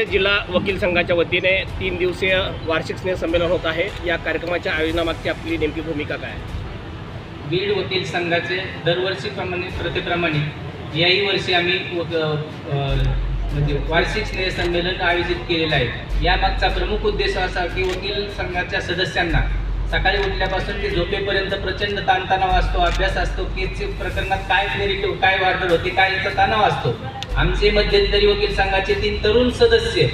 जिल्हा वकील संघाच्या वतीने 3 दिवसीय वार्षिक स्नेह संमेलन होत आहे। या कार्यक्रमाच्या आयोजनामागची आपली नेमकी भूमिका काय आहे? बीड वकील संघाचे प्रथेप्रमाणे याही वर्षी आम्ही म्हणजे वार्षिक स्नेह संमेलन आयोजित केलेलं आहे। यामागचा प्रमुख उद्देश असा की वकील संघाच्या सदस्यांना सकाळी उठल्यापासून ते झोपेपर्यंत प्रचंड ताणतणाव असतो, अभ्यास असतो, केसच्या प्रकरणात काय नेगेटिव्ह काय वाढत होते, काय याचा तणाव असतो। आमचे मध्यंतरी वकील संघाचे 3 तरुण सदस्य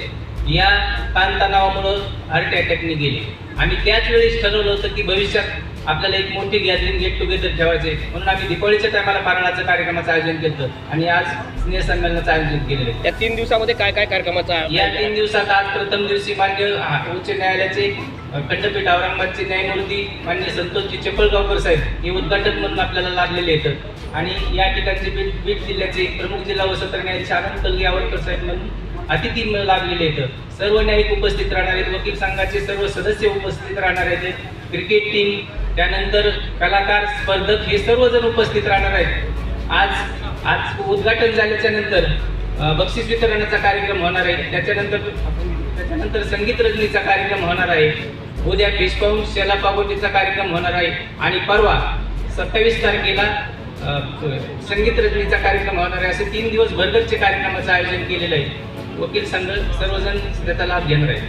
या ताणतणावामुळे हार्ट अटॅकने गेले। आम्ही त्याच वेळेस ठरवलं होतं की भविष्यात आपल्याला एक मोठी गॅदरिंग गेट टुगेदर ठेवायचे, म्हणून आम्ही दिवाळीच्या टायमाला फराळाचं कार्यक्रमाचं आयोजन केलं आणि आज स्नेह संमेलनाचं आयोजन केलेलं आहे। या 3 दिवसामध्ये काय काय कार्यक्रमाचा या 3 दिवसात आज प्रथम दिवशी मान्य उच्च न्यायालयाचे खंडपीठ औरंगाबादचे न्यायमूर्ती मान्य संतोषजी चपळगावकर साहेब हे उद्घाटक म्हणून आपल्याला लाभलेले आहेत आणि या ठिकाणचे बीड जिल्ह्याचे प्रमुख जिल्हा व सत्र न्यायाधीश आनंद कलगीयावरकर साहेब म्हणून अतिथी लाभलेले आहेत। सर्व न्यायिक उपस्थित राहणार आहेत, वकील संघाचे सर्व सदस्य उपस्थित राहणार आहेत, क्रिकेट टीम, त्यानंतर कलाकार स्पर्धक हे सर्वजण उपस्थित राहणार आहेत। आज उद्घाटन झाल्याच्या नंतर बक्षीस वितरणाचा कार्यक्रम होणार आहे, त्याच्यानंतर संगीत रजनीचा कार्यक्रम होणार आहे, उद्या फिशपाऊंड शेला पागोटीचा कार्यक्रम होणार आहे आणि परवा 27 तारखेला संगीत रजनीचा कार्यक्रम होणार आहे। असे 3 दिवस भरगच्च कार्यक्रमाचं आयोजन केलेलं आहे। वकील संघ सर्वजण त्याचा लाभ घेणार आहे।